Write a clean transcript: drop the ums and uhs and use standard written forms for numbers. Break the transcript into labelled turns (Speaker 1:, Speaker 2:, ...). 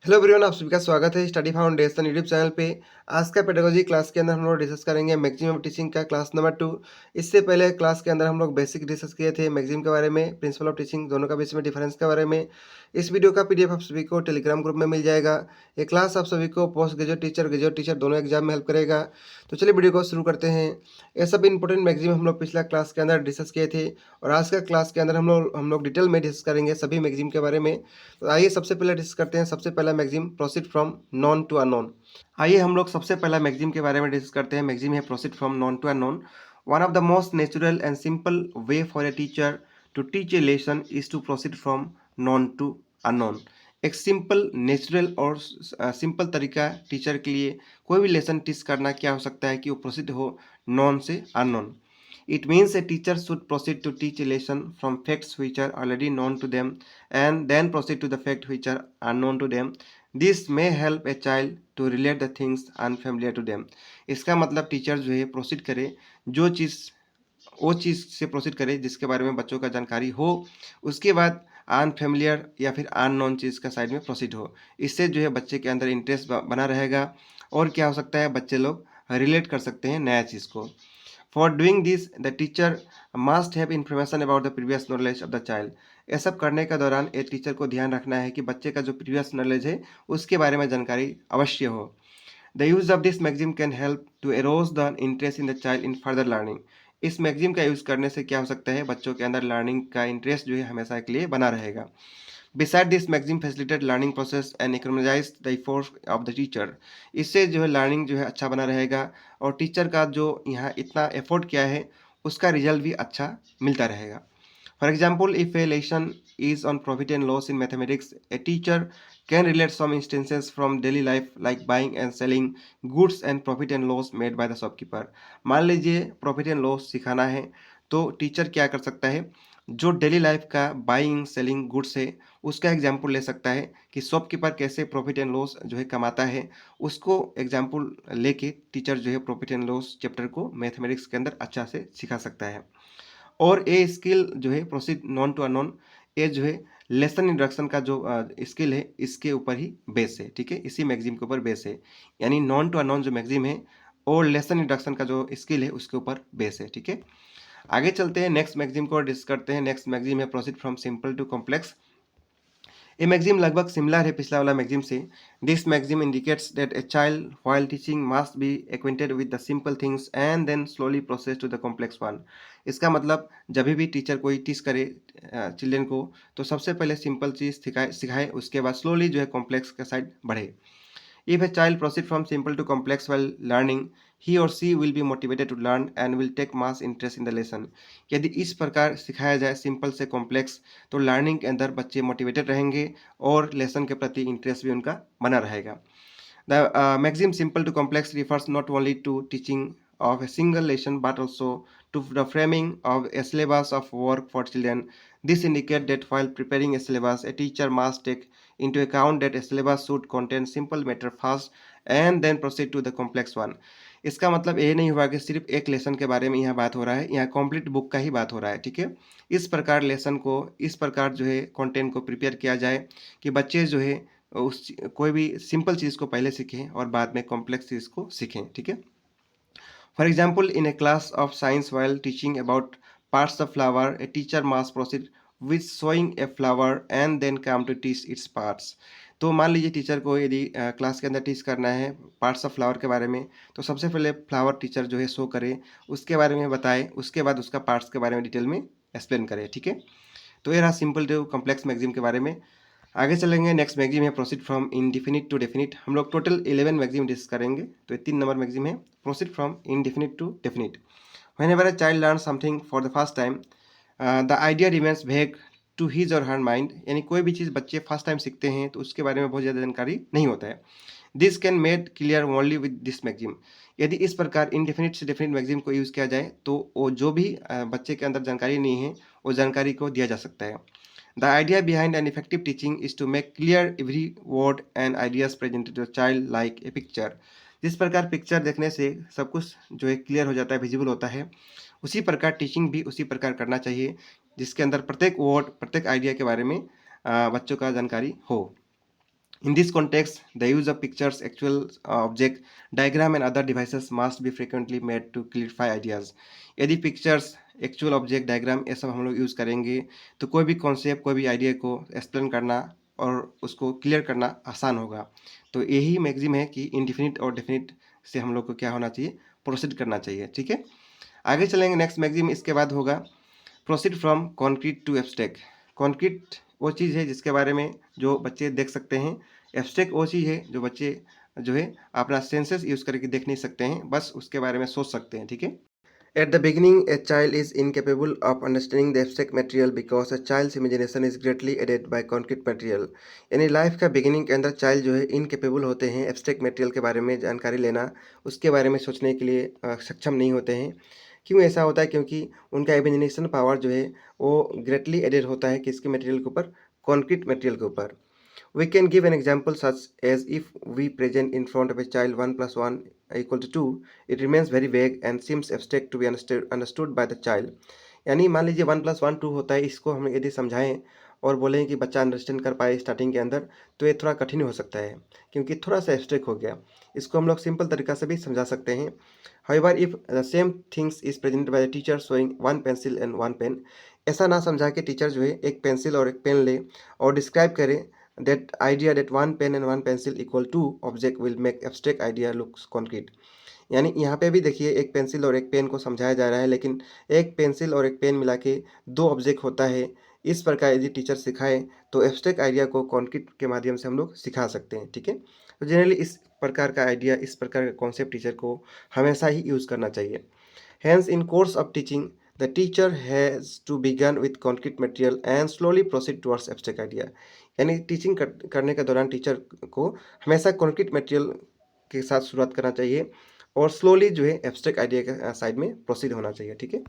Speaker 1: Hello everyone, आप सभी का स्वागत है स्टडी फाउंडेशन यूट्यूब चैनल पे। आज का पेडागोजी क्लास के अंदर हम लोग डिस्कस करेंगे मैगजीम ऑफ टीचिंग का क्लास नंबर 2। इससे पहले क्लास के अंदर हम लोग बेसिक डिस्कस किए थे मैगजीम के बारे में, प्रिंसिपल ऑफ टीचिंग, दोनों का बीच में डिफरेंस के बारे में। इस वीडियो का पीडीएफ आप सभी को टेलीग्राम ग्रुप में मिल जाएगा। ये क्लास आप सभी को पोस्ट ग्रेजुएट टीचर दोनों एग्जाम में हेल्प करेगा। तो चलिए वीडियो को शुरू करते हैं। ये सब इंपॉर्टेंट मैगजीम हम लोग पिछला क्लास के अंदर डिस्कस किए थे और आज का क्लास के अंदर हम लोग डिटेल में डिस्कस करेंगे सभी मैगजीम के बारे में। तो आइए सबसे पहले डिस्कस करते हैं। सबसे पहला maxim proceed from known to unknown. आइए हम लोग सबसे पहला मैगजीम के बारे में डिस्कस करते हैं। मैगजीम है proceed from known to unknown. One of the most natural and simple way for a teacher to teach a lesson is to proceed from known to unknown. एक सिंपल, नेचुरल और simple तरीका teacher के लिए कोई भी lesson teach करना क्या हो सकता है कि वो प्रोसीड हो नॉन से unknown. It means a teacher should proceed to teach a lesson from facts which are already known to them and then proceed to the facts which are unknown to them. This may help a child to relate the things unfamiliar to them. इसका मतलब teacher जो है proceed करे, जो चीज़ वो चीज़ से proceed करे जिसके बारे में बच्चों का जानकारी हो, उसके बाद अनफेमिलियर या फिर अननोन चीज़ का साइड में प्रोसीड हो। इससे जो है बच्चे के अंदर इंटरेस्ट बना रहेगा और क्या हो सकता है, बच्चे लोग रिलेट कर सकते हैं नया चीज़ को। For doing this, the teacher must have information about the previous knowledge of the child. ये सब करने के दौरान एक टीचर को ध्यान रखना है कि बच्चे का जो प्रीवियस नॉलेज है उसके बारे में जानकारी अवश्य हो। The use of this magazine can help to arouse the interest in the child in further learning. इस मैगजीन का यूज़ करने से क्या हो सकता है, बच्चों के अंदर लर्निंग का इंटरेस्ट जो है हमेशा के लिए बना रहेगा। Beside this, magazine facilitate learning process and economize the effort of the teacher. इससे जो है लर्निंग जो है अच्छा बना रहेगा और टीचर का जो यहाँ इतना एफर्ट किया है उसका रिजल्ट भी अच्छा मिलता रहेगा। For example, if a lesson is on profit and loss in mathematics, a teacher can relate some instances from daily life like buying and selling goods and profit and loss made by the shopkeeper. मान लीजिए profit and loss सिखाना है तो teacher क्या कर सकता है, जो डेली लाइफ का बाइंग सेलिंग गुड्स है उसका एग्जाम्पल ले सकता है कि शॉपकीपर कैसे प्रॉफिट एंड लॉस जो है कमाता है, उसको एग्जाम्पल लेके टीचर जो है प्रॉफिट एंड लॉस चैप्टर को मैथमेटिक्स के अंदर अच्छा से सिखा सकता है। और ये स्किल जो है प्रोसीड नॉन टू अननोन, ये जो है लेसन इंट्रोडक्शन का जो स्किल है इसके ऊपर ही बेस है। ठीक है, इसी मैगजीम के ऊपर बेस है, यानी नॉन टू अननोन जो मैगजीम है और लेसन इंट्रोडक्शन का जो स्किल है उसके ऊपर बेस है। ठीक है, आगे चलते हैं, नेक्स्ट मैगजीम को डिस्कस करते हैं। नेक्स्ट मैगजीम है proceed from simple to complex. ये मैगजीम लगभग सिमिलर है पिछला वाला मैगजीम से। This maxim indicates that a child while teaching must be acquainted with the simple things and then slowly process to the complex one. इसका मतलब जब भी टीचर कोई टीच करे चिल्ड्रन को तो सबसे पहले सिंपल चीज़ सिखाए, उसके बाद स्लोली जो है कॉम्प्लेक्स का साइड बढ़े। If a child proceeds from simple to complex while learning, he or she will be motivated to learn and will take much interest in the lesson. यदि इस प्रकार सिखाया जाए सिंपल से कॉम्प्लेक्स तो लर्निंग के अंदर बच्चे मोटिवेटेड रहेंगे और लेसन के प्रति इंटरेस्ट भी उनका बना रहेगा। The maxim simple to complex refers not only to teaching of a single lesson but also to the framing of a syllabus of work for children. This indicates that while preparing a syllabus, a teacher must take into account that a syllabus should contain simple matter first and then proceed to the complex one. इसका मतलब ये नहीं हुआ कि सिर्फ एक lesson के बारे में यहाँ बात हो रहा है, यहाँ कंप्लीट बुक का ही बात हो रहा है। ठीक है, इस प्रकार लेसन को इस प्रकार जो है कंटेंट को प्रिपेयर किया जाए कि बच्चे जो है कोई भी सिंपल चीज़ को पहले सीखें और बाद में कॉम्प्लेक्स चीज़ को सीखें। ठीक है, for example in a class of science while teaching about parts of flower, a teacher must proceed with showing a flower and then come to teach its parts. तो मान लीजिए टीचर को यदि क्लास के अंदर टीच करना है parts of flower के बारे में, तो सबसे पहले फ्लावर टीचर जो है शो करे, उसके बारे में बताए, उसके बाद उसका पार्ट्स के बारे में डिटेल में एक्सप्लेन करे। ठीक है, तो ये रहा सिंपल टू कॉम्प्लेक्स मैगजीम के बारे में। आगे चलेंगे, नेक्स्ट मैगजीम है proceed from indefinite to definite. हम लोग टोटल 11 मैगजीम डिस्कस करेंगे, तो ये 3 नंबर मैगजीम है proceed from indefinite to definite. Whenever a child learn something for the first time the idea remains vague to his or her mind. यानी कोई भी चीज़ बच्चे फर्स्ट टाइम सीखते हैं तो उसके बारे में बहुत ज़्यादा जानकारी नहीं होता है। This can made clear only with this maxim. यदि इस प्रकार इनडेफिनिट से डेफिनिट मैगजीम को यूज़ किया जाए तो वो जो भी बच्चे के अंदर जानकारी नहीं है वो जानकारी को दिया जा सकता है। The idea behind an effective teaching is to make clear every word and ideas presented to the child like a picture. जिस प्रकार पिक्चर देखने से सब कुछ जो है क्लियर हो जाता है, विजिबल होता है, उसी प्रकार टीचिंग भी उसी प्रकार करना चाहिए जिसके अंदर प्रत्येक वर्ड प्रत्येक आइडिया के बारे में बच्चों का जानकारी हो। In this context, the use of pictures, actual object, diagram and other devices must be frequently made to clarify ideas. यदि पिक्चर्स, एक्चुअल ऑब्जेक्ट, डायग्राम ये सब हम लोग यूज़ करेंगे तो कोई भी कॉन्सेप्ट, कोई भी आइडिया को एक्सप्लेन करना और उसको क्लियर करना आसान होगा। तो यही मैक्सिम है कि इनडिफिनिट और डेफिनिट से हम लोग को क्या होना चाहिए, प्रोसीड करना चाहिए। ठीक है, आगे चलेंगे। नेक्स्ट मैक्सिम इसके बाद होगा proceed from concrete to abstract. Concrete वो चीज़ है जिसके बारे में जो बच्चे देख सकते हैं, एब्स्ट्रैक्ट वो चीज़ है जो बच्चे जो है अपना सेंसेस यूज़ करके देख नहीं सकते हैं, बस उसके बारे में सोच सकते हैं। ठीक है, at the beginning a child is incapable of understanding the abstract material because a child's imagination is greatly aided by concrete material. यानी लाइफ का बिगिनिंग के अंदर चाइल्ड जो है इनकेपेबल होते हैं एब्स्ट्रैक्ट मटेरियल के बारे में जानकारी लेना, उसके बारे में सोचने के लिए सक्षम नहीं होते हैं। क्यों ऐसा होता है? क्योंकि उनका इमेजिनेशन पावर जो है वो ग्रेटली एडेड होता है किसके मटेरियल के ऊपर, कॉन्क्रीट मटेरियल के ऊपर। We can give an example such as if we present in front of a child 1 plus 1 equal to 2, it remains very vague and seems abstract to be understood by the child. यानी मान लीजिए 1 plus 1 2 होता है, इसको हम यदि समझाएं और बोलें कि बच्चा अंडरस्टैंड कर पाए स्टार्टिंग के अंदर, तो ये थोड़ा कठिन हो सकता है क्योंकि थोड़ा सा एब्स्ट्रैक्ट हो गया। इसको हम लोग सिंपल तरीका से भी समझा सकते हैं। However if the same things is presented by the teacher showing 1 pencil and 1 pen, ऐसा ना समझा के टीचर जो है एक पेंसिल और एक पेन ले और डिस्क्राइब करे that idea that one pen and one pencil equal to object will make abstract idea looks concrete। यानी यहाँ पे भी देखिए एक पेंसिल और एक पेन को समझाया जा रहा है, लेकिन एक पेंसिल और एक पेन मिला के दो ऑब्जेक्ट होता है। इस प्रकार यदि टीचर सिखाए तो एब्स्ट्रैक्ट आइडिया को कॉन्क्रीट के माध्यम से हम लोग सिखा सकते हैं। ठीक है, तो जनरली इस प्रकार का आइडिया, इस प्रकार का कॉन्सेप्ट टीचर को हमेशा ही यूज़ करना चाहिए। Hence, in course of teaching, the teacher has to begin with concrete material and slowly proceed towards abstract idea। यानी टीचिंग करने के दौरान टीचर को हमेशा कॉन्क्रीट मटेरियल के साथ शुरुआत करना चाहिए और स्लोली जो है एब्स्ट्रैक्ट आइडिया के साइड में प्रोसीड होना चाहिए। ठीक है,